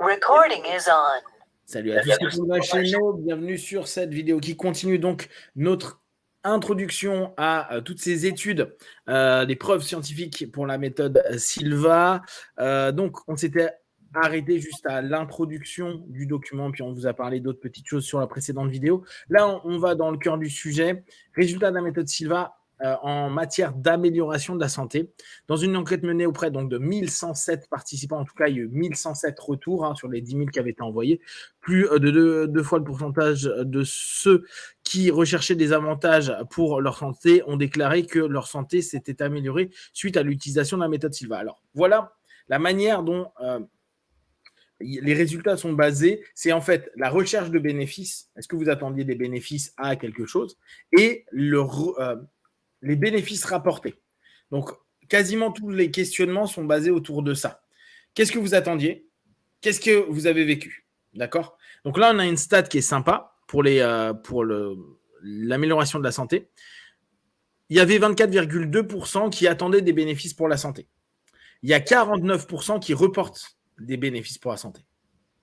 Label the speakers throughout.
Speaker 1: Recording is on.
Speaker 2: Salut à tous, c'est Paul Macheno, bienvenue sur cette vidéo qui continue donc notre introduction à toutes ces études, des preuves scientifiques pour la méthode Silva. Donc on s'était arrêté juste à l'introduction du document, puis on vous a parlé d'autres petites choses sur la précédente vidéo. Là, on va dans le cœur du sujet. Résultat de la méthode Silva en matière d'amélioration de la santé. Dans une enquête menée auprès donc, de 1107 participants, en tout cas, il y a eu 1107 retours sur les 10 000 qui avaient été envoyés. Plus de deux fois le pourcentage de ceux qui recherchaient des avantages pour leur santé ont déclaré que leur santé s'était améliorée suite à l'utilisation de la méthode Silva. Alors, voilà la manière dont les résultats sont basés, c'est en fait la recherche de bénéfices. Est-ce que vous attendiez des bénéfices à quelque chose? Et les bénéfices rapportés. Donc, quasiment tous les questionnements sont basés autour de ça. Qu'est-ce que vous attendiez? Qu'est-ce que vous avez vécu? D'accord? Donc là, on a une stat qui est sympa pour l'amélioration de la santé. Il y avait 24,2% qui attendaient des bénéfices pour la santé. Il y a 49% qui reportent des bénéfices pour la santé.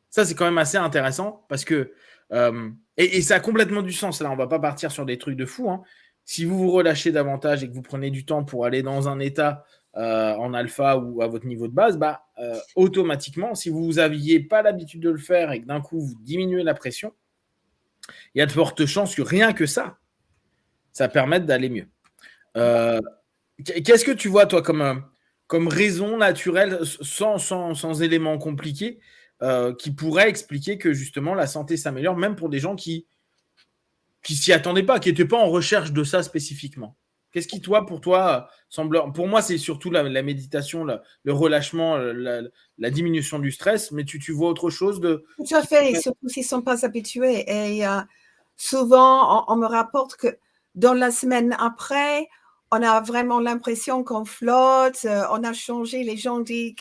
Speaker 2: Ça, c'est quand même assez intéressant parce que et ça a complètement du sens. Là, on ne va pas partir sur des trucs de fou. Si vous vous relâchez davantage et que vous prenez du temps pour aller dans un état en alpha ou à votre niveau de base, automatiquement, si vous n'aviez pas l'habitude de le faire et que d'un coup, vous diminuez la pression, il y a de fortes chances que rien que ça permette d'aller mieux. Qu'est-ce que tu vois, toi, comme raison naturelle, sans éléments compliqués, qui pourrait expliquer que justement la santé s'améliore, même pour des gens qui s'y attendaient pas, qui n'étaient pas en recherche de ça spécifiquement? Qu'est-ce qui, pour toi, semble... Pour moi, c'est surtout la méditation, le relâchement, la diminution du stress, mais tu vois autre chose de...
Speaker 3: Tout à fait, surtout s'ils ne sont pas habitués. Et souvent, on me rapporte que dans la semaine après, on a vraiment l'impression qu'on flotte, on a changé, les gens disent,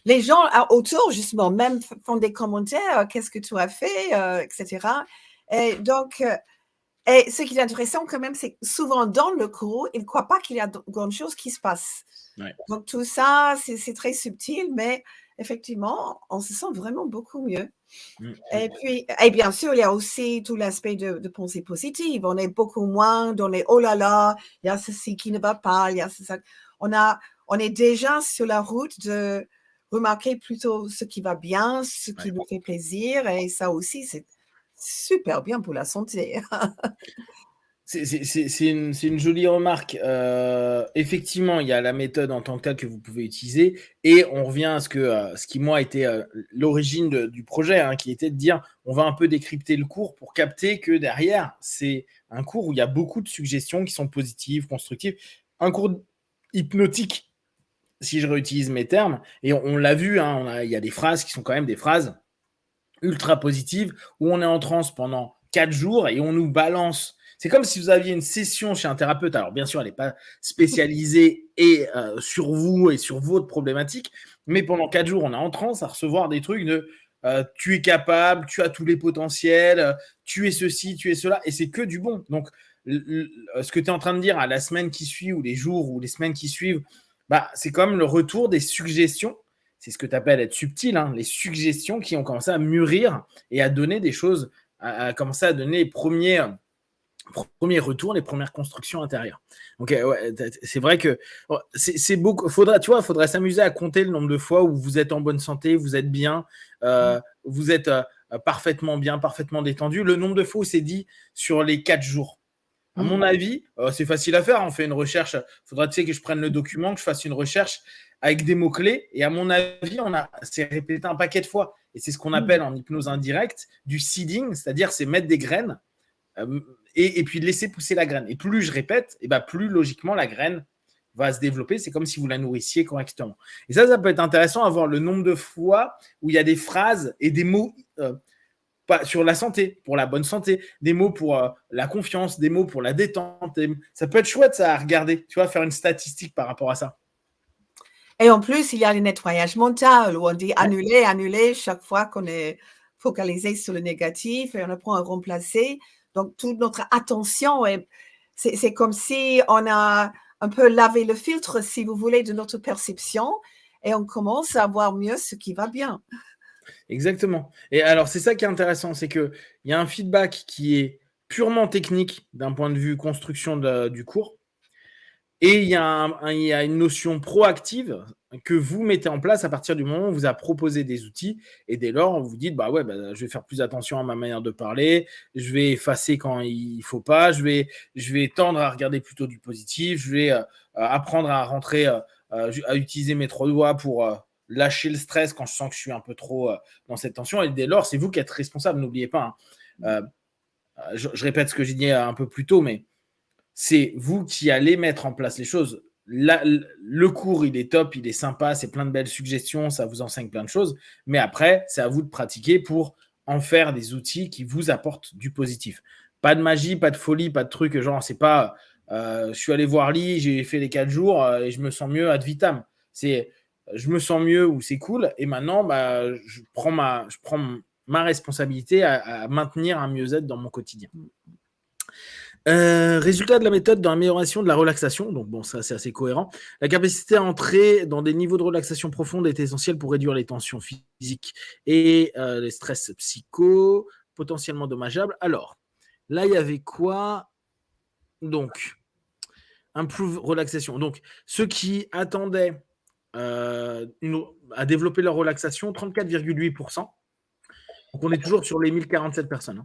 Speaker 3: les gens autour, justement, même font des commentaires, qu'est-ce que tu as fait, etc. Et donc, et ce qui est intéressant quand même, c'est que souvent dans le cours, ils ne croient pas qu'il y a grand chose qui se passe.
Speaker 2: Ouais.
Speaker 3: Donc tout ça, c'est très subtil, mais effectivement, on se sent vraiment beaucoup mieux. Et puis, et bien sûr, il y a aussi tout l'aspect de pensée positive. On est beaucoup moins dans les oh là là, il y a ceci qui ne va pas, il y a ça. On est déjà sur la route de remarquer plutôt ce qui va bien, ce qui nous fait plaisir, et ça aussi, c'est super bien pour la santé.
Speaker 2: C'est une jolie remarque. Effectivement, il y a la méthode en tant que telle que vous pouvez utiliser, et on revient à ce qui, moi, était l'origine du projet, qui était de dire on va un peu décrypter le cours pour capter que derrière, c'est un cours où il y a beaucoup de suggestions qui sont positives, constructives, un cours hypnotique, si je réutilise mes termes, et on l'a vu, il y a des phrases qui sont quand même des phrases ultra positives, où on est en transe pendant 4 jours et on nous balance. C'est comme si vous aviez une session chez un thérapeute. Alors, bien sûr, elle n'est pas spécialisée sur vous et sur votre problématique, mais pendant 4 jours, on est en transe à recevoir des trucs de tu es capable, tu as tous les potentiels, tu es ceci, tu es cela, et c'est que du bon. Donc, ce que tu es en train de dire à la semaine qui suit, ou les jours ou les semaines qui suivent, c'est quand même le retour des suggestions. C'est ce que tu appelles être subtil, les suggestions qui ont commencé à mûrir et à donner des choses, à commencer à donner les premiers retours, les premières constructions intérieures. Donc, c'est vrai que c'est beaucoup. Faudrait s'amuser à compter le nombre de fois où vous êtes en bonne santé, vous êtes bien, vous êtes parfaitement bien, parfaitement détendu. Le nombre de fois où c'est dit sur les 4 jours. À mon avis, c'est facile à faire. On fait une recherche. Il faudra que je prenne le document, que je fasse une recherche avec des mots-clés. Et à mon avis, c'est répété un paquet de fois. Et c'est ce qu'on appelle en hypnose indirecte du seeding, c'est-à-dire c'est mettre des graines et puis laisser pousser la graine. Et plus je répète, plus logiquement la graine va se développer. C'est comme si vous la nourrissiez correctement. Et ça peut être intéressant à voir le nombre de fois où il y a des phrases et des mots sur la santé, pour la bonne santé, des mots pour la confiance, des mots pour la détente. Ça peut être chouette, ça, à regarder, tu vois, faire une statistique par rapport à ça.
Speaker 3: Et en plus, il y a le nettoyage mental où on dit annuler chaque fois qu'on est focalisé sur le négatif et on apprend à remplacer. Donc, toute notre attention, c'est comme si on a un peu lavé le filtre, si vous voulez, de notre perception et on commence à voir mieux ce qui va bien.
Speaker 2: Exactement. Et alors, c'est ça qui est intéressant, c'est qu'il y a un feedback qui est purement technique d'un point de vue construction du cours. Et il y a une notion proactive que vous mettez en place à partir du moment où on vous a proposé des outils. Et dès lors, vous dites, bah ouais, je vais faire plus attention à ma manière de parler, je vais effacer quand il ne faut pas, je vais tendre à regarder plutôt du positif, je vais apprendre à rentrer, à utiliser mes 3 doigts pour lâcher le stress quand je sens que je suis un peu trop dans cette tension. Et dès lors, c'est vous qui êtes responsable, n'oubliez pas. Je répète ce que j'ai dit un peu plus tôt, mais c'est vous qui allez mettre en place les choses. Là, le cours, il est top, il est sympa, c'est plein de belles suggestions, ça vous enseigne plein de choses. Mais après, c'est à vous de pratiquer pour en faire des outils qui vous apportent du positif. Pas de magie, pas de folie, pas de truc genre, c'est pas je suis allé voir Lee, j'ai fait les 4 jours et je me sens mieux ad vitam. C'est je me sens mieux ou c'est cool et maintenant, je prends ma responsabilité à maintenir un mieux-être dans mon quotidien. Résultat de la méthode dans l'amélioration de la relaxation. Donc, bon, ça, c'est assez cohérent. La capacité à entrer dans des niveaux de relaxation profonde est essentielle pour réduire les tensions physiques et les stress psycho, potentiellement dommageables. Alors, là, il y avait quoi? Donc, improve relaxation. Donc, ceux qui attendaient à développer leur relaxation, 34,8%. Donc, on est toujours sur les 1047 personnes.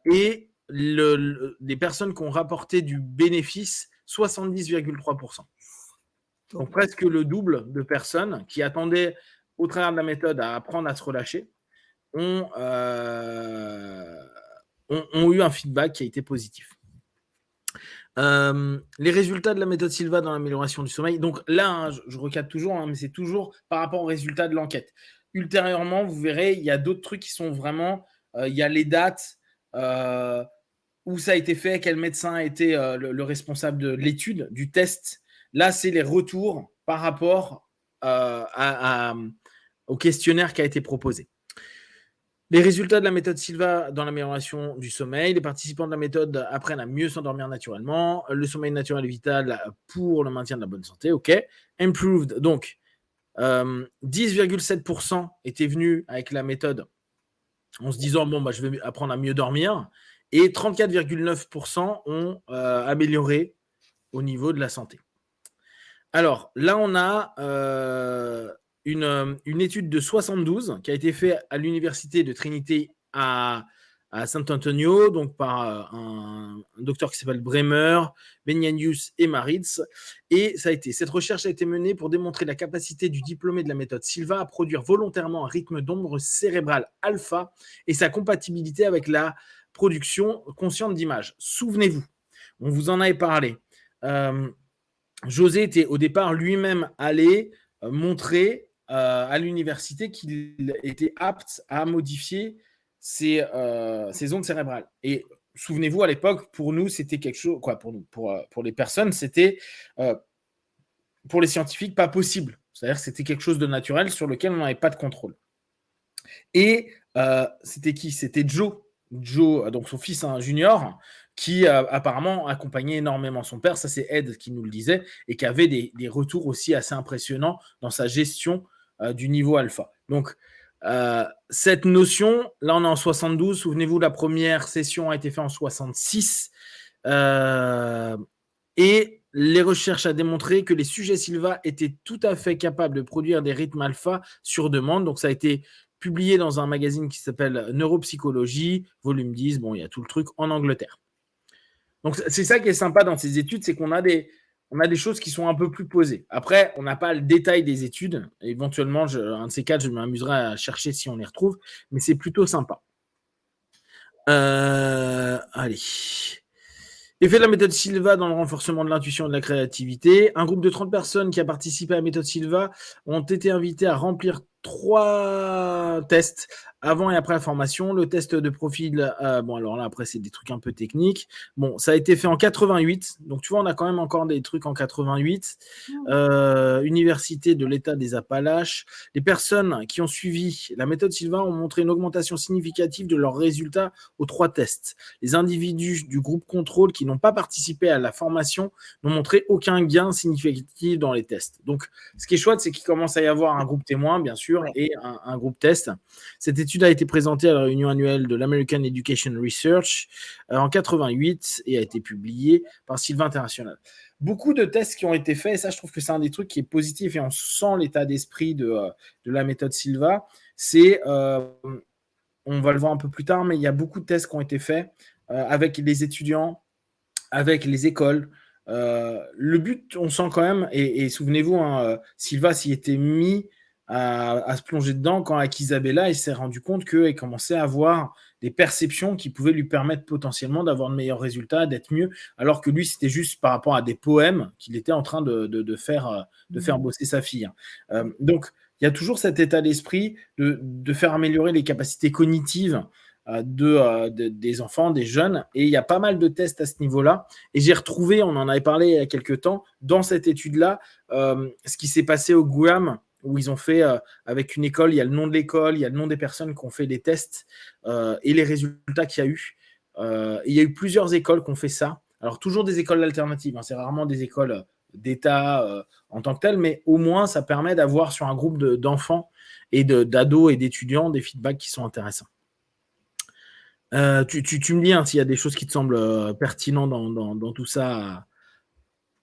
Speaker 2: Et les personnes qui ont rapporté du bénéfice, 70,3%. Donc presque le double de personnes qui attendaient au travers de la méthode à apprendre à se relâcher ont eu un feedback qui a été positif. Les résultats de la méthode Silva dans l'amélioration du sommeil. Donc là, je recadre toujours, mais c'est toujours par rapport aux résultats de l'enquête. Ultérieurement, vous verrez, il y a d'autres trucs qui sont vraiment... il y a les dates, où ça a été fait, quel médecin a été le responsable de l'étude, du test. Là, c'est les retours par rapport au questionnaire qui a été proposé. Les résultats de la méthode Silva dans l'amélioration du sommeil. Les participants de la méthode apprennent à mieux s'endormir naturellement. Le sommeil naturel est vital pour le maintien de la bonne santé. OK. Improved. Donc, 10,7% étaient venus avec la méthode en se disant, bon, je vais apprendre à mieux dormir. Et 34,9% ont amélioré au niveau de la santé. Alors, là, on a une étude de 72 qui a été faite à l'université de Trinité à San Antonio, donc par un docteur qui s'appelle Bremer, Benjanius et Maritz. Et cette recherche a été menée pour démontrer la capacité du diplômé de la méthode Silva à produire volontairement un rythme d'ombre cérébrale alpha et sa compatibilité avec la production consciente d'images. Souvenez-vous, on vous en avait parlé. José était au départ lui-même allé montrer à l'université qu'il était apte à modifier ses ondes cérébrales. Et souvenez-vous, à l'époque, pour nous, c'était quelque chose, pour les personnes, c'était pour les scientifiques pas possible. C'est-à-dire que c'était quelque chose de naturel sur lequel on n'avait pas de contrôle. Et c'était qui? C'était Joe, donc son fils junior, qui apparemment accompagnait énormément son père. Ça, c'est Ed qui nous le disait, et qui avait des retours aussi assez impressionnants dans sa gestion du niveau alpha. Donc, cette notion, là, on est en 72. Souvenez-vous, la première session a été faite en 66. Et les recherches ont démontré que les sujets Silva étaient tout à fait capables de produire des rythmes alpha sur demande. Donc, ça a été publié dans un magazine qui s'appelle Neuropsychologie, volume 10. Bon, il y a tout le truc en Angleterre. Donc, c'est ça qui est sympa dans ces études, c'est qu'on a des choses qui sont un peu plus posées. Après, on n'a pas le détail des études. Éventuellement, un de ces quatre, je m'amuserai à chercher si on les retrouve, mais c'est plutôt sympa. Allez. Effet de la méthode Silva dans le renforcement de l'intuition et de la créativité. Un groupe de 30 personnes qui a participé à la méthode Silva ont été invités à remplir 3 tests avant et après la formation. Le test de profil, bon, alors là, après, c'est des trucs un peu techniques. Bon, ça a été fait en 88. Donc, tu vois, on a quand même encore des trucs en 88. Université de l'État des Appalaches. Les personnes qui ont suivi la méthode Silva ont montré une augmentation significative de leurs résultats aux 3 tests. Les individus du groupe contrôle qui n'ont pas participé à la formation n'ont montré aucun gain significatif dans les tests. Donc, ce qui est chouette, c'est qu'il commence à y avoir un groupe témoin, bien sûr, sûr, et un groupe test. Cette étude a été présentée à la réunion annuelle de l'American Education Research en 88 et a été publiée par Silva International. Beaucoup de tests qui ont été faits, et ça, je trouve que c'est un des trucs qui est positif, et on sent l'état d'esprit de la méthode Silva. C'est, on va le voir un peu plus tard, mais il y a beaucoup de tests qui ont été faits avec les étudiants, avec les écoles. Le but, on sent quand même, et souvenez-vous, Silva s'y était mis à se plonger dedans quand avec Isabella, il s'est rendu compte qu'il commençait à avoir des perceptions qui pouvaient lui permettre potentiellement d'avoir de meilleurs résultats, d'être mieux, alors que lui, c'était juste par rapport à des poèmes qu'il était en train de faire bosser sa fille. Donc, il y a toujours cet état d'esprit de faire améliorer les capacités cognitives des enfants, des jeunes, et il y a pas mal de tests à ce niveau-là. Et j'ai retrouvé, on en avait parlé il y a quelques temps, dans cette étude-là, ce qui s'est passé au Guam, où ils ont fait, avec une école, il y a le nom de l'école, il y a le nom des personnes qui ont fait des tests, et les résultats qu'il y a eu. Il y a eu plusieurs écoles qui ont fait ça. Alors, toujours des écoles alternatives, hein, c'est rarement des écoles d'État en tant que telles, mais au moins, ça permet d'avoir sur un groupe d'enfants et d'ados et d'étudiants des feedbacks qui sont intéressants. Tu me dis hein, s'il y a des choses qui te semblent pertinentes dans tout ça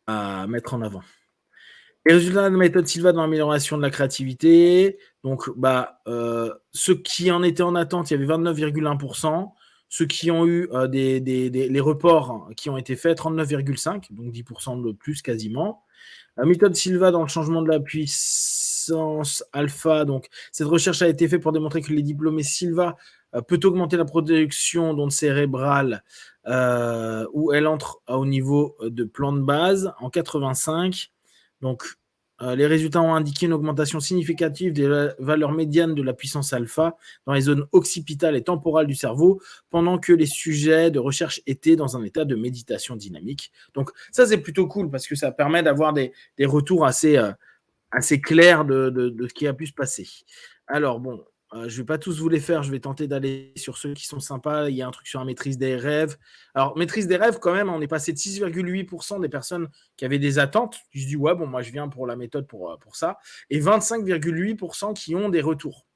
Speaker 2: à mettre en avant. Les résultats de la méthode Silva dans l'amélioration de la créativité. Donc, ceux qui en étaient en attente, il y avait 29,1%. Ceux qui ont eu les reports qui ont été faits, 39,5%, donc 10% de plus quasiment. La méthode Silva dans le changement de la puissance alpha. Donc, cette recherche a été faite pour démontrer que les diplômés Silva peut augmenter la production d'ondes cérébrales où elle entre au niveau de plan de base en 85. Donc, les résultats ont indiqué une augmentation significative des valeurs médianes de la puissance alpha dans les zones occipitales et temporales du cerveau pendant que les sujets de recherche étaient dans un état de méditation dynamique. Donc, ça, c'est plutôt cool parce que ça permet d'avoir des retours assez clairs de ce qui a pu se passer. Alors, bon, je ne vais pas tous vous les faire, je vais tenter d'aller sur ceux qui sont sympas. Il y a un truc sur la maîtrise des rêves. Alors, maîtrise des rêves, quand même, on est passé de 6,8% des personnes qui avaient des attentes. Je dis, ouais, bon, moi, je viens pour la méthode pour ça. Et 25,8% qui ont des retours.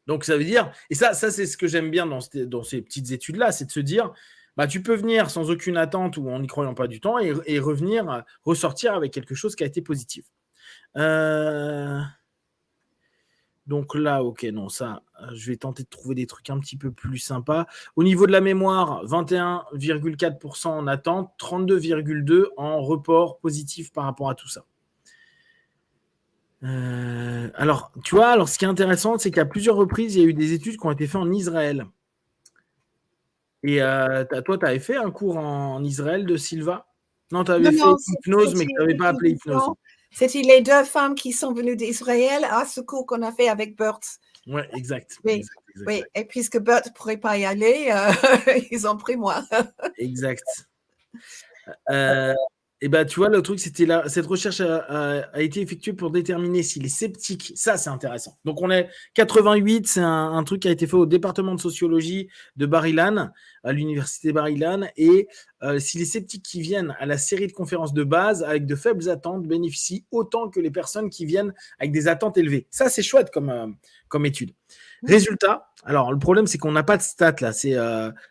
Speaker 2: Donc, ça veut dire, et ça c'est ce que j'aime bien dans ces petites études-là, c'est de se dire, tu peux venir sans aucune attente ou en n'y croyant pas du temps et revenir, ressortir avec quelque chose qui a été positif. Donc là, ok, non, ça, je vais tenter de trouver des trucs un petit peu plus sympas. Au niveau de la mémoire, 21,4% en attente, 32,2% en report positif par rapport à tout ça. Alors, tu vois, ce qui est intéressant, c'est qu'à plusieurs reprises, il y a eu des études qui ont été faites en Israël. Et toi, tu avais fait un cours en Israël de Silva? Non, tu avais fait hypnose, mais tu n'avais pas appelé hypnose.
Speaker 3: C'était les deux femmes qui sont venues d'Israël à ce cours qu'on a fait avec Bert.
Speaker 2: Oui, exact.
Speaker 3: Oui, et puisque Bert ne pourrait pas y aller, ils ont pris moi.
Speaker 2: Exact. Et tu vois, le truc, c'était là, cette recherche a été effectuée pour déterminer si les sceptiques, ça c'est intéressant. Donc on est 88, c'est un truc qui a été fait au département de sociologie de Bar-Ilan, à l'université Bar-Ilan, et si les sceptiques qui viennent à la série de conférences de base avec de faibles attentes bénéficient autant que les personnes qui viennent avec des attentes élevées. Ça c'est chouette comme étude. Résultat, alors le problème c'est qu'on n'a pas de stats là, c'est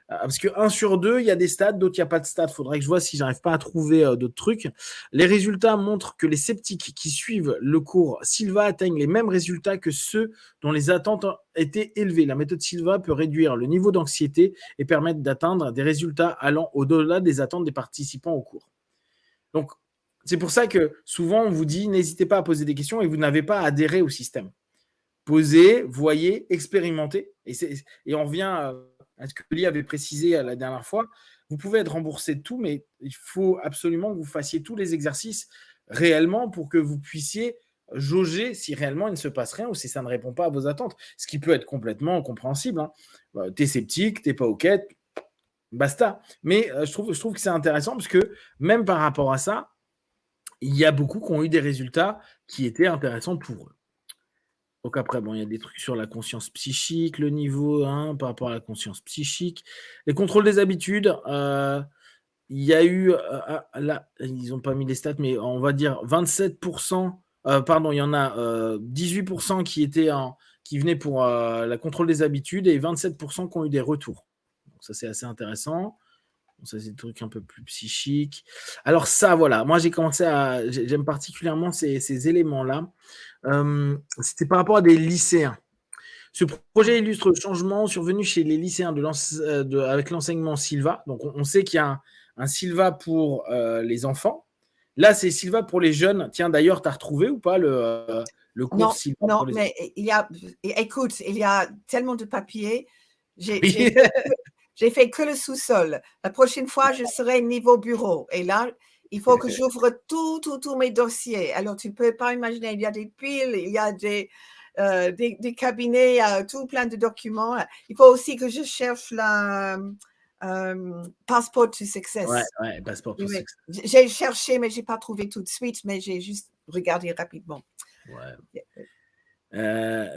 Speaker 2: parce que 1 sur 2, il y a des stats, d'autres il n'y a pas de stats, il faudrait que je vois si j'arrive pas à trouver d'autres trucs. Les résultats montrent que les sceptiques qui suivent le cours Silva atteignent les mêmes résultats que ceux dont les attentes étaient élevées. La méthode Silva peut réduire le niveau d'anxiété et permettre d'atteindre des résultats allant au-delà des attentes des participants au cours. Donc c'est pour ça que souvent on vous dit n'hésitez pas à poser des questions et vous n'avez pas à adhérer au système. Posez, voyez, expérimentez. Et on revient à ce que Lee avait précisé la dernière fois. Vous pouvez être remboursé de tout, mais il faut absolument que vous fassiez tous les exercices réellement pour que vous puissiez jauger si réellement il ne se passe rien ou si ça ne répond pas à vos attentes. Ce qui peut être complètement compréhensible. Hein. Tu es sceptique, tu n'es pas OK, basta. Mais je trouve que c'est intéressant parce que même par rapport à ça, il y a beaucoup qui ont eu des résultats qui étaient intéressants pour eux. Donc après, il y a des trucs sur la conscience psychique, le niveau 1 par rapport à la conscience psychique. Les contrôles des habitudes, il y a eu, là, ils n'ont pas mis les stats, mais on va dire 27% Pardon, il y en a 18% qui venaient pour la contrôle des habitudes et 27% qui ont eu des retours. Donc ça, c'est assez intéressant. Donc ça, c'est des trucs un peu plus psychiques. Alors ça, voilà, moi j'aime particulièrement ces éléments-là. C'était par rapport à des lycéens. Ce projet illustre le changement survenu chez les lycéens avec l'enseignement Silva. Donc, on sait qu'il y a un Silva pour les enfants. Là, c'est Silva pour les jeunes. Tiens, d'ailleurs, tu as retrouvé ou pas le cours
Speaker 3: Non,
Speaker 2: Silva
Speaker 3: non,
Speaker 2: pour les
Speaker 3: mais écoute, il y a tellement de papiers. J'ai fait que le sous-sol. La prochaine fois, je serai niveau bureau. Et là, il faut que j'ouvre tous mes dossiers. Alors, tu ne peux pas imaginer, il y a des piles, il y a des cabinets, tout plein de documents. Il faut aussi que je cherche la Passport to Success.
Speaker 2: Ouais, Passport to Success.
Speaker 3: J'ai cherché, mais je n'ai pas trouvé tout de suite, mais j'ai juste regardé rapidement.
Speaker 2: Ouais.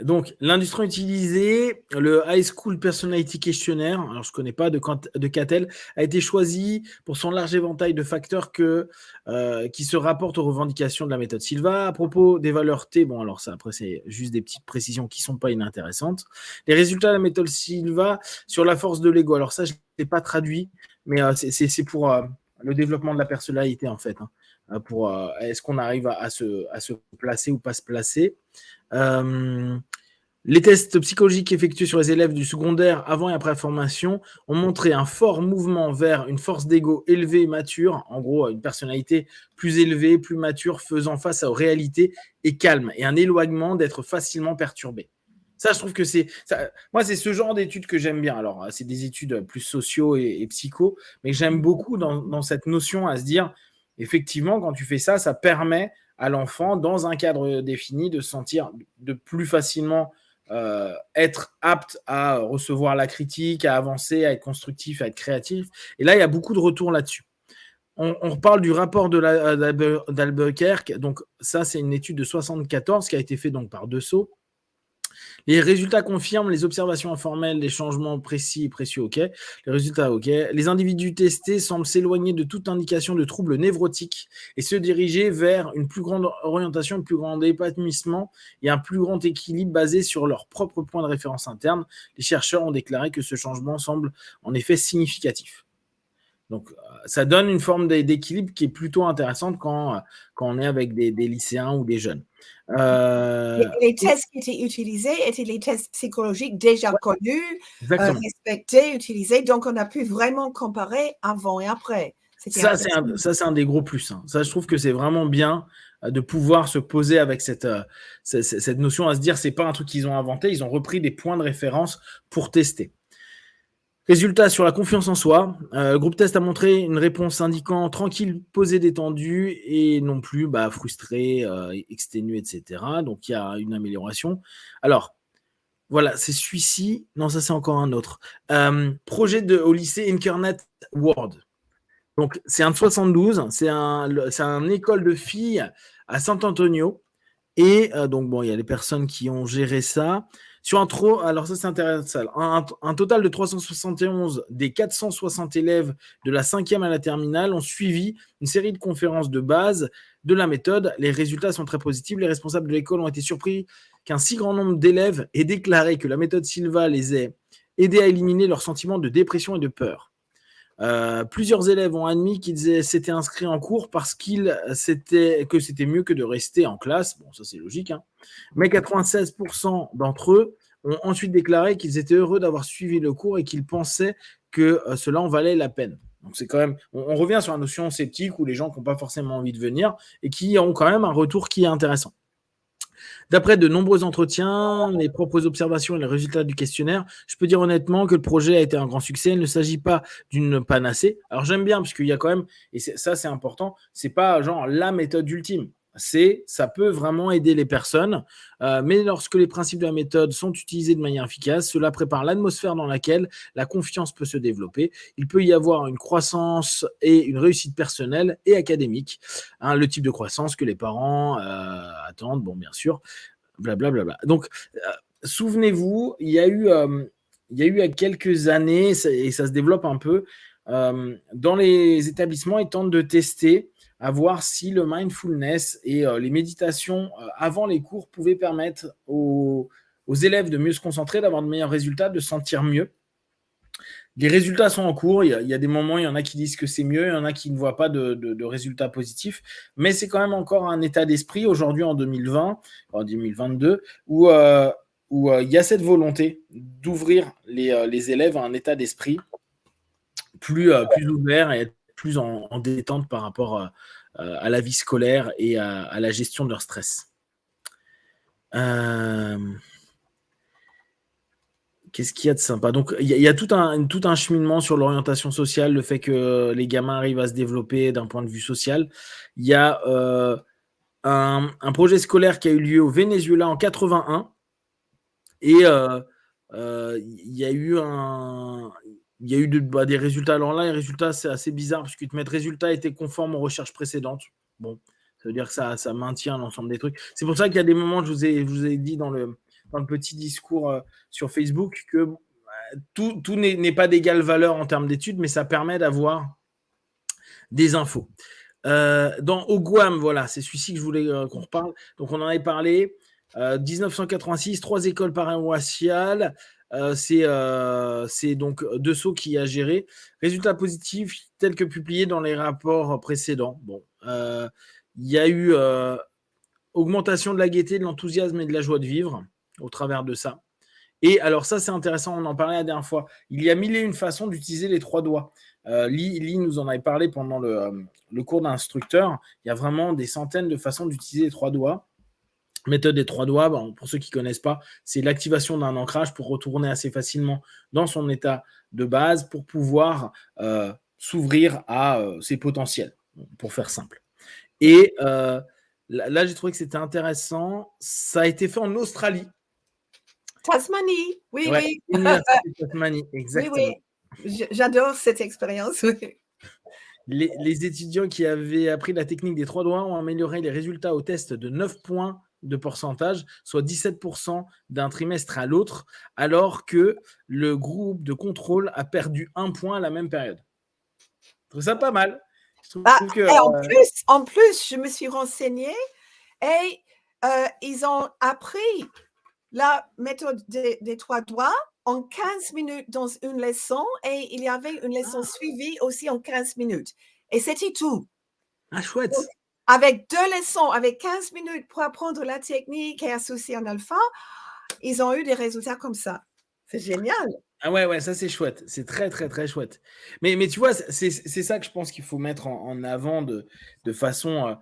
Speaker 2: Donc, l'industrie utilisée, le High School Personality Questionnaire, alors je ne connais pas de Cattell, a été choisi pour son large éventail de facteurs qui se rapportent aux revendications de la méthode Silva. À propos des valeurs T, bon, alors ça, après, c'est juste des petites précisions qui ne sont pas inintéressantes. Les résultats de la méthode Silva sur la force de l'ego, alors ça, je ne l'ai pas traduit, mais c'est pour le développement de la personnalité, en fait. Pour est-ce qu'on arrive à se placer ou pas se placer. Les tests psychologiques effectués sur les élèves du secondaire avant et après la formation ont montré un fort mouvement vers une force d'ego élevée et mature, en gros une personnalité plus élevée, plus mature, faisant face aux réalités et calme, et un éloignement d'être facilement perturbé. Ça, je trouve que moi, c'est ce genre d'études que j'aime bien. Alors, c'est des études plus sociaux et psycho, mais j'aime beaucoup dans cette notion à se dire, effectivement, quand tu fais ça, ça permet à l'enfant, dans un cadre défini, de se sentir de plus facilement être apte à recevoir la critique, à avancer, à être constructif, à être créatif. Et là, il y a beaucoup de retours là-dessus. On reparle du rapport d'Albuquerque. Donc, ça, c'est une étude de 1974 qui a été faite donc par Dessau. Les résultats confirment les observations informelles, les changements précis et précieux, ok. Les résultats, ok. Les individus testés semblent s'éloigner de toute indication de troubles névrotiques et se diriger vers une plus grande orientation, un plus grand épanouissement et un plus grand équilibre basé sur leurs propres points de référence internes. Les chercheurs ont déclaré que ce changement semble en effet significatif. Donc, ça donne une forme d'équilibre qui est plutôt intéressante quand on est avec des lycéens ou des jeunes.
Speaker 3: Les tests qui étaient utilisés étaient les tests psychologiques déjà connus, respectés, utilisés. Donc, on a pu vraiment comparer avant et après.
Speaker 2: Ça, c'est un des gros plus. Hein. Ça, je trouve que c'est vraiment bien de pouvoir se poser avec cette notion à se dire, c'est pas un truc qu'ils ont inventé, ils ont repris des points de référence pour tester. Résultat sur la confiance en soi. Le groupe test a montré une réponse indiquant tranquille, posée, détendue et non plus frustré, exténué, etc. Donc, il y a une amélioration. Alors, voilà, c'est celui-ci. Non, ça, c'est encore un autre. Projet au lycée Incarnate World. Donc, c'est un de 72. C'est un école de filles à San-Antonio. Et donc, bon, il y a les personnes qui ont géré ça. Alors ça, c'est intéressant. Un total de 371 des 460 élèves de la 5e à la terminale ont suivi une série de conférences de base de la méthode. Les résultats sont très positifs. Les responsables de l'école ont été surpris qu'un si grand nombre d'élèves aient déclaré que la méthode Silva les ait aidés à éliminer leurs sentiments de dépression et de peur. Plusieurs élèves ont admis qu'ils s'étaient inscrits en cours parce que c'était mieux que de rester en classe. Bon, ça c'est logique, hein. Mais 96% d'entre eux ont ensuite déclaré qu'ils étaient heureux d'avoir suivi le cours et qu'ils pensaient que cela en valait la peine. Donc c'est quand même, on revient sur la notion sceptique où les gens qui n'ont pas forcément envie de venir et qui ont quand même un retour qui est intéressant. D'après de nombreux entretiens, mes propres observations et les résultats du questionnaire, je peux dire honnêtement que le projet a été un grand succès. Il ne s'agit pas d'une panacée. Alors j'aime bien parce qu'il y a quand même, et ça c'est important, c'est pas genre la méthode ultime. Ça peut vraiment aider les personnes, mais lorsque les principes de la méthode sont utilisés de manière efficace, cela prépare l'atmosphère dans laquelle la confiance peut se développer. Il peut y avoir une croissance et une réussite personnelle et académique, hein, le type de croissance que les parents attendent, bon bien sûr, blablabla. Donc, souvenez-vous, il y a eu il y a quelques années, et ça se développe un peu, dans les établissements, ils tentent de tester à voir si le mindfulness et les méditations avant les cours pouvaient permettre aux élèves de mieux se concentrer, d'avoir de meilleurs résultats, de se sentir mieux. Les résultats sont en cours. Il y a des moments, il y en a qui disent que c'est mieux, il y en a qui ne voient pas de résultats positifs. Mais c'est quand même encore un état d'esprit aujourd'hui en 2020, en 2022, où il y a cette volonté d'ouvrir les élèves à un état d'esprit plus ouvert et être plus en détente par rapport à la vie scolaire et à la gestion de leur stress. Qu'est-ce qu'il y a de sympa? Donc, il y a tout un cheminement sur l'orientation sociale, le fait que les gamins arrivent à se développer d'un point de vue social. Il y a un projet scolaire qui a eu lieu au Venezuela en 81 et il y a eu des résultats. Alors là, les résultats, c'est assez bizarre parce qu'ils te mettent résultats étaient conformes aux recherches précédentes. Bon, ça veut dire que ça maintient l'ensemble des trucs. C'est pour ça qu'il y a des moments, je vous ai dit dans le petit discours sur Facebook, que tout n'est pas d'égale valeur en termes d'études, mais ça permet d'avoir des infos. Au Guam, voilà, c'est celui-ci que je voulais qu'on reparle. Donc, on en avait parlé. 1986, 3 écoles paroissiales. C'est donc Dessau qui a géré. Résultats positifs tels que publiés dans les rapports précédents. Bon, il y a eu augmentation de la gaieté, de l'enthousiasme et de la joie de vivre au travers de ça. Et alors ça, c'est intéressant, on en parlait la dernière fois. Il y a 1001 façons d'utiliser les 3 doigts. Lee nous en avait parlé pendant le cours d'instructeur. Il y a vraiment des centaines de façons d'utiliser les 3 doigts. Méthode des 3 doigts, pour ceux qui ne connaissent pas, c'est l'activation d'un ancrage pour retourner assez facilement dans son état de base pour pouvoir s'ouvrir à ses potentiels, pour faire simple. Et là, j'ai trouvé que c'était intéressant. Ça a été fait en Australie.
Speaker 3: Tasmanie, oui,
Speaker 2: ouais,
Speaker 3: oui.
Speaker 2: Université de Tasmanie, exactement.
Speaker 3: Oui. J'adore cette expérience. Oui.
Speaker 2: Les étudiants qui avaient appris la technique des 3 doigts ont amélioré les résultats au test de 9 points de pourcentage, soit 17% d'un trimestre à l'autre, alors que le groupe de contrôle a perdu 1 point à la même période. Je trouve ça pas mal.
Speaker 3: En plus, je me suis renseignée et ils ont appris la méthode des 3 doigts en 15 minutes dans une leçon et il y avait une leçon suivie aussi en 15 minutes. Et c'était tout.
Speaker 2: Ah, chouette.
Speaker 3: Donc, avec 2 leçons, avec 15 minutes pour apprendre la technique et associer en alpha, ils ont eu des résultats comme ça. C'est génial.
Speaker 2: Ah ouais, ça c'est chouette. C'est très, très, très chouette. Mais tu vois, c'est ça que je pense qu'il faut mettre en avant de façon...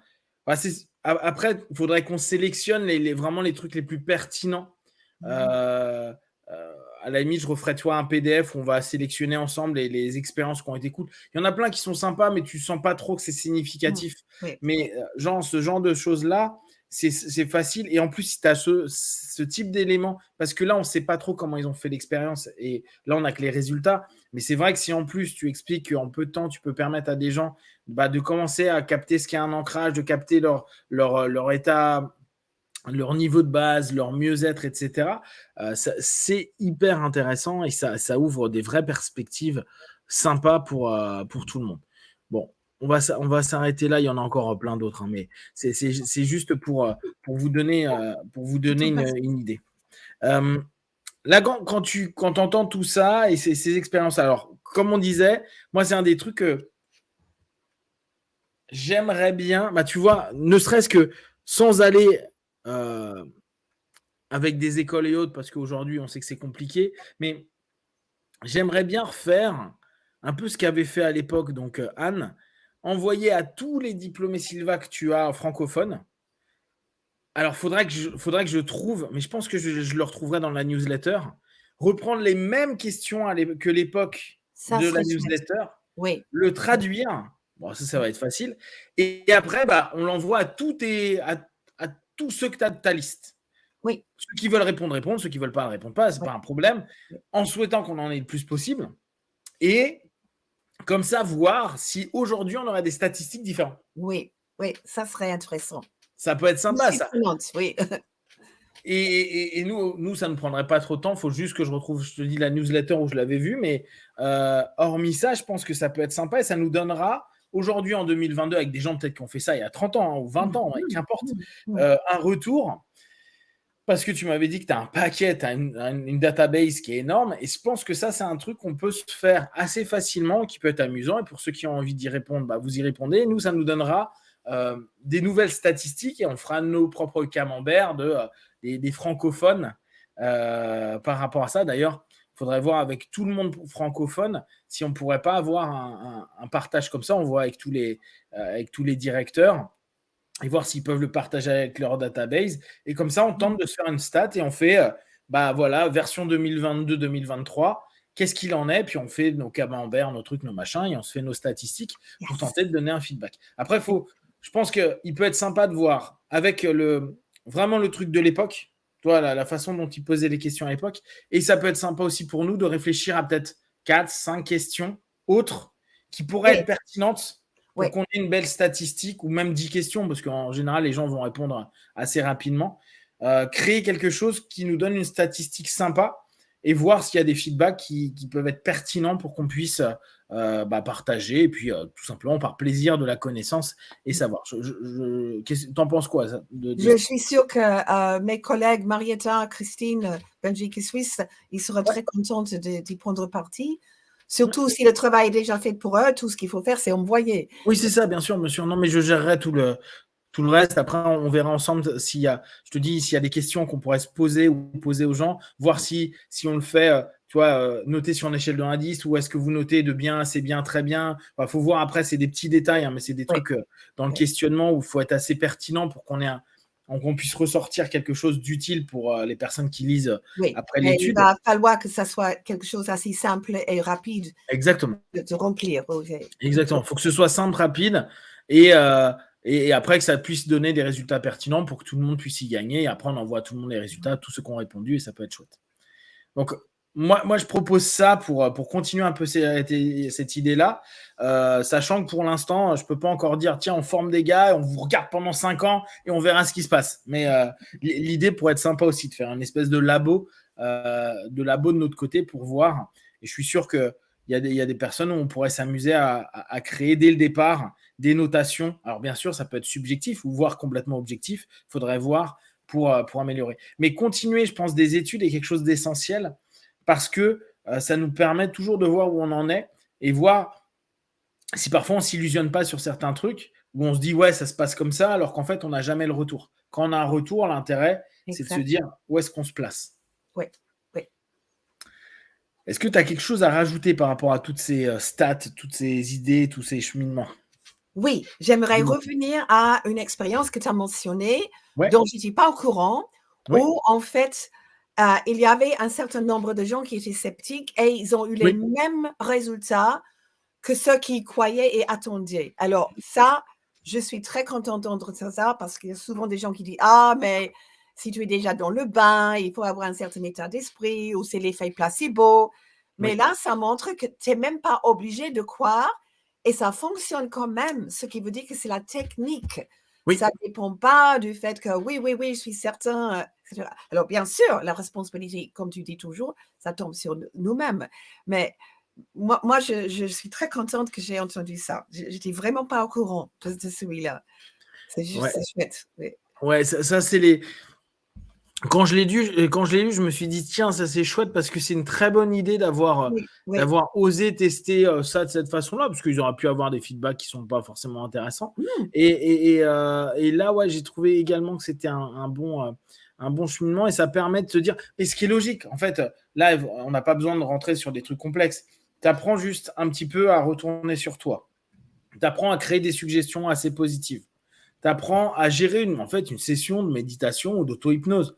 Speaker 2: après, il faudrait qu'on sélectionne vraiment les trucs les plus pertinents. À la limite, je referai un PDF où on va sélectionner ensemble les expériences qui ont été cool. Il y en a plein qui sont sympas, mais tu sens pas trop que c'est significatif.
Speaker 3: Oui.
Speaker 2: Mais ce genre de choses-là, c'est facile. Et en plus, si tu as ce type d'éléments, parce que là, on ne sait pas trop comment ils ont fait l'expérience. Et là, on n'a que les résultats. Mais c'est vrai que si en plus, tu expliques qu'en peu de temps, tu peux permettre à des gens de commencer à capter ce qu'est un ancrage, de capter leur état, leur niveau de base, leur mieux-être, etc. C'est hyper intéressant et ça ouvre des vraies perspectives sympas pour tout le monde. Bon, on va s'arrêter là. Il y en a encore plein d'autres, hein, mais c'est juste pour vous donner une idée. Là, quand tu entends tout ça et ces expériences, alors, comme on disait, moi, c'est un des trucs que j'aimerais bien, tu vois, ne serait-ce que sans aller avec des écoles et autres, parce qu'aujourd'hui, on sait que c'est compliqué, mais j'aimerais bien refaire un peu ce qu'avait fait à l'époque donc Anne, envoyer à tous les diplômés Silva que tu as francophones. Alors, faudrait que je trouve, mais je pense que je le retrouverai dans la newsletter, reprendre les mêmes questions que l'époque de la newsletter,
Speaker 3: oui.
Speaker 2: Le traduire, bon, ça va être facile, et après, on l'envoie à tous ceux que tu as de ta liste.
Speaker 3: Oui.
Speaker 2: Ceux qui veulent répondre, ceux qui ne veulent pas, ne répondent pas, ce n'est pas un problème, en souhaitant qu'on en ait le plus possible, et comme ça, voir si aujourd'hui, on aurait des statistiques différentes.
Speaker 3: Oui, ça serait intéressant.
Speaker 2: Ça peut être sympa, ça.
Speaker 3: Oui.
Speaker 2: Et nous, ça ne prendrait pas trop de temps. Il faut juste que je retrouve, je te dis, la newsletter où je l'avais vue. Mais hormis ça, je pense que ça peut être sympa et ça nous donnera aujourd'hui en 2022 avec des gens peut-être qui ont fait ça il y a 30 ans ou 20 ans, qu'importe, un retour. Parce que tu m'avais dit que tu as un paquet, tu as une database qui est énorme. Et je pense que ça, c'est un truc qu'on peut se faire assez facilement, qui peut être amusant. Et pour ceux qui ont envie d'y répondre, vous y répondez. Nous, ça nous donnera des nouvelles statistiques et on fera nos propres camemberts des francophones par rapport à ça. D'ailleurs, il faudrait voir avec tout le monde francophone si on ne pourrait pas avoir un partage comme ça. On voit avec tous les directeurs et voir s'ils peuvent le partager avec leur database. Et comme ça, on tente de se faire une stat et on fait, version 2022-2023, qu'est-ce qu'il en est? Puis on fait nos camemberts, nos trucs, nos machins, et on se fait nos statistiques pour tenter de donner un feedback. Après, je pense qu'il peut être sympa de voir avec vraiment le truc de l'époque, toi, la façon dont il posait les questions à l'époque. Et ça peut être sympa aussi pour nous de réfléchir à peut-être 4, 5 questions autres qui pourraient être pertinentes pour qu'on ait une belle statistique ou même 10 questions, parce qu'en général, les gens vont répondre assez rapidement. Créer quelque chose qui nous donne une statistique sympa et voir s'il y a des feedbacks qui peuvent être pertinents pour qu'on puisse partager et puis tout simplement par plaisir de la connaissance et savoir. T'en penses quoi ça,
Speaker 3: Je suis sûre que mes collègues Marietta, Christine, Belgique et Suisse, ils seraient très contents d'y prendre partie. Surtout si le travail est déjà fait pour eux, tout ce qu'il faut faire, c'est envoyer.
Speaker 2: Oui, c'est ça, bien sûr, monsieur. Non, mais je gérerai tout le reste. Après, on verra ensemble s'il y a des questions qu'on pourrait se poser ou poser aux gens, voir si on le fait, noter sur une échelle de 1 à 10, ou est-ce que vous notez de bien, c'est bien, très bien. Il faut voir après, c'est des petits détails, mais c'est des trucs dans le questionnement où il faut être assez pertinent pour qu'on puisse ressortir quelque chose d'utile pour les personnes qui lisent après l'étude.
Speaker 3: Il va falloir que ça soit quelque chose assez simple et rapide.
Speaker 2: Exactement.
Speaker 3: De remplir.
Speaker 2: Exactement. Il faut que ce soit simple, rapide et après que ça puisse donner des résultats pertinents pour que tout le monde puisse y gagner. Et après, on envoie à tout le monde les résultats, tous ceux qui ont répondu, et ça peut être chouette. Donc, moi je propose ça pour continuer un peu cette idée-là, sachant que pour l'instant, je ne peux pas encore dire, tiens, on forme des gars, on vous regarde pendant 5 ans et on verra ce qui se passe. Mais l'idée pourrait être sympa aussi de faire une espèce de labo de notre côté pour voir. Et je suis sûr qu'il y a des personnes où on pourrait s'amuser à créer dès le départ des notations. Alors bien sûr, ça peut être subjectif ou voire complètement objectif. Il faudrait voir pour améliorer. Mais continuer, je pense, des études est quelque chose d'essentiel parce que ça nous permet toujours de voir où on en est et voir si parfois on ne s'illusionne pas sur certains trucs où on se dit ouais, ça se passe comme ça alors qu'en fait, on n'a jamais le retour. Quand on a un retour, l'intérêt, c'est de se dire où est-ce qu'on se place.
Speaker 3: Oui.
Speaker 2: Est-ce que tu as quelque chose à rajouter par rapport à toutes ces stats, toutes ces idées, tous ces cheminements?
Speaker 3: Oui, j'aimerais revenir à une expérience que tu as mentionnée, dont je n'étais pas au courant, où en fait, il y avait un certain nombre de gens qui étaient sceptiques et ils ont eu les mêmes résultats que ceux qui croyaient et attendaient. Alors ça, je suis très contente d'entendre ça parce qu'il y a souvent des gens qui disent « Ah, mais si tu es déjà dans le bain, il faut avoir un certain état d'esprit ou c'est l'effet placebo. » Mais là, ça montre que tu n'es même pas obligé de croire et ça fonctionne quand même, ce qui veut dire que c'est la technique. Ça ne dépend pas du fait que oui, je suis certain. Etc. Alors, bien sûr, la responsabilité, comme tu dis toujours, ça tombe sur nous-mêmes. Mais moi je suis très contente que j'ai entendu ça. Je n'étais vraiment pas au courant de celui-là. C'est juste chouette.
Speaker 2: Ouais, ça c'est les... Quand je l'ai lu, je me suis dit tiens, ça c'est chouette parce que c'est une très bonne idée d'avoir osé tester ça de cette façon-là, parce qu'ils auraient pu avoir des feedbacks qui sont pas forcément intéressants. Et là, j'ai trouvé également que c'était un bon cheminement et ça permet de se dire, et ce qui est logique, en fait, là, on n'a pas besoin de rentrer sur des trucs complexes. Tu apprends juste un petit peu à retourner sur toi. Tu apprends à créer des suggestions assez positives. Tu apprends à gérer une session de méditation ou d'auto-hypnose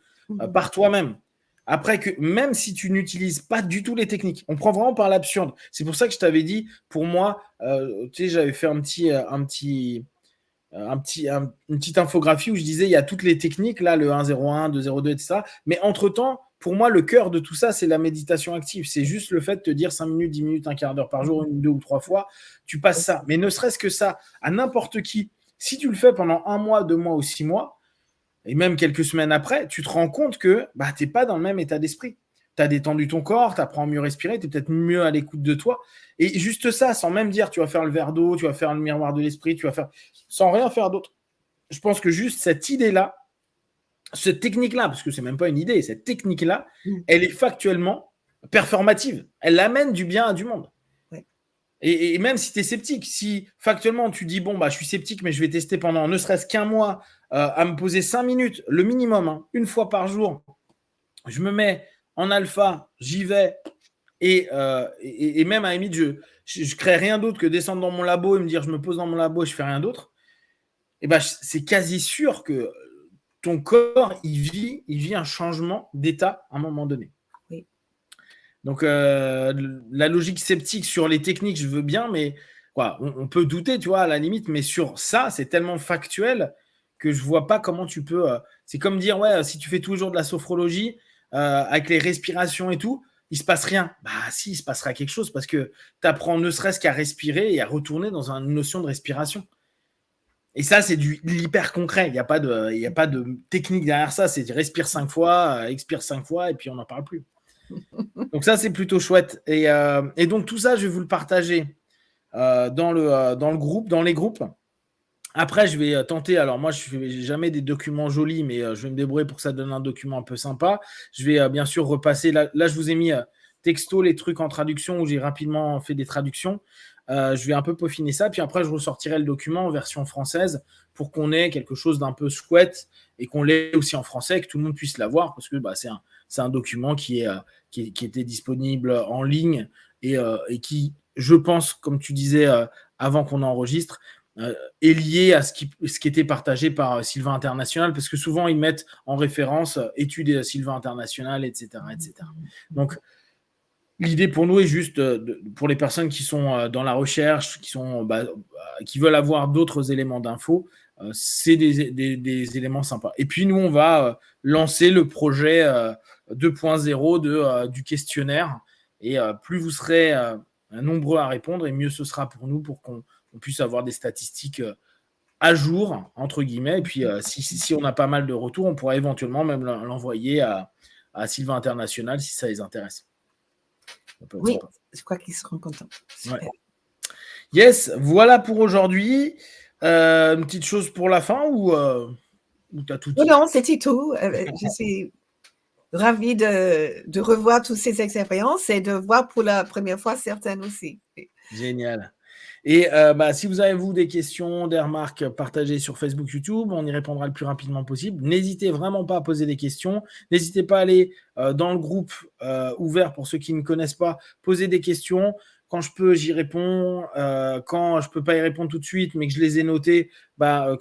Speaker 2: par toi-même. Après, même si tu n'utilises pas du tout les techniques, on prend vraiment par l'absurde. C'est pour ça que je t'avais dit, pour moi, j'avais fait une petite infographie où je disais il y a toutes les techniques, là, le 1-0-1, 2-0-2, etc. Mais entre-temps, pour moi, le cœur de tout ça, c'est la méditation active. C'est juste le fait de te dire 5 minutes, 10 minutes, un quart d'heure par jour, 1, 2 ou 3 fois, tu passes ça. Mais ne serait-ce que ça, à n'importe qui, si tu le fais pendant 1 mois, 2 mois ou 6 mois, et même quelques semaines après, tu te rends compte que tu n'es pas dans le même état d'esprit. tu as détendu ton corps, tu apprends à mieux respirer, tu es peut-être mieux à l'écoute de toi. Et juste ça, sans même dire tu vas faire le verre d'eau, tu vas faire le miroir de l'esprit, tu vas faire sans rien faire d'autre. Je pense que juste cette idée-là, cette technique-là, parce que c'est même pas une idée, cette technique-là, elle est factuellement performative. Elle amène du bien à du monde.
Speaker 3: Ouais.
Speaker 2: Et même si tu es sceptique, si factuellement tu dis bon, bah, je suis sceptique, mais je vais tester pendant ne serait-ce qu'un mois à me poser 5 minutes, le minimum, hein, une fois par jour, je me mets en alpha, j'y vais, et même à la limite, je crée rien d'autre que descendre dans mon labo et me dire je me pose dans mon labo et je fais rien d'autre, et ben, c'est quasi sûr que ton corps, il vit un changement d'état à un moment donné.
Speaker 3: Oui.
Speaker 2: Donc, la logique sceptique sur les techniques, je veux bien, mais quoi, on peut douter, tu vois, à la limite, mais sur ça, c'est tellement factuel que je vois pas comment tu peux. C'est comme dire, ouais, si tu fais toujours de la sophrologie avec les respirations et tout, il se passe rien. Bah, si, il se passera quelque chose parce que tu apprends ne serait-ce qu'à respirer et à retourner dans une notion de respiration. Et ça, c'est de l'hyper concret. Il n'y a pas de technique derrière ça. C'est respire 5 fois, expire 5 fois, et puis on n'en parle plus. Donc ça, c'est plutôt chouette. Et donc tout ça, je vais vous le partager dans le groupe, dans les groupes. Après, je vais tenter. Alors moi, je fais jamais des documents jolis, mais je vais me débrouiller pour que ça donne un document un peu sympa. Je vais bien sûr repasser. Là, je vous ai mis texto les trucs en traduction où j'ai rapidement fait des traductions. Je vais un peu peaufiner ça, puis après je ressortirai le document en version française pour qu'on ait quelque chose d'un peu chouette et qu'on l'ait aussi en français, que tout le monde puisse l'avoir, parce que c'est un document qui était disponible en ligne et qui, je pense, comme tu disais avant qu'on enregistre, est lié à ce qui était partagé par Sylvain International, parce que souvent ils mettent en référence études Sylvain International, etc., etc. Donc, l'idée pour nous est juste, pour les personnes qui sont dans la recherche, qui veulent avoir d'autres éléments d'info, c'est des éléments sympas. Et puis nous, on va lancer le projet 2.0 du questionnaire. Et plus vous serez nombreux à répondre, et mieux ce sera pour nous pour qu'on puisse avoir des statistiques à jour, entre guillemets. Et puis si on a pas mal de retours, on pourra éventuellement même l'envoyer à Sylvain International si ça les intéresse.
Speaker 3: Oui, sympa. Je crois qu'ils seront contents. Super.
Speaker 2: Ouais. Yes, voilà pour aujourd'hui. Une petite chose pour la fin ou tu as tout dit?
Speaker 3: Non, c'était tout. Je suis ravie de revoir toutes ces expériences et de voir pour la première fois certaines aussi.
Speaker 2: Génial. Et si vous avez, vous, des questions, des remarques, partagez sur Facebook, YouTube. On y répondra le plus rapidement possible. N'hésitez vraiment pas à poser des questions. N'hésitez pas à aller dans le groupe ouvert pour ceux qui ne connaissent pas. Poser des questions. Quand je peux, j'y réponds. Quand je ne peux pas y répondre tout de suite, mais que je les ai notées,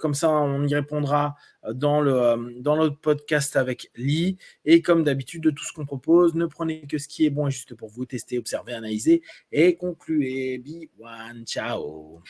Speaker 2: comme ça, on y répondra dans notre podcast avec Lee. Et comme d'habitude, de tout ce qu'on propose, ne prenez que ce qui est bon et juste pour vous. Testez, observez, analysez et concluez. Be one. Ciao.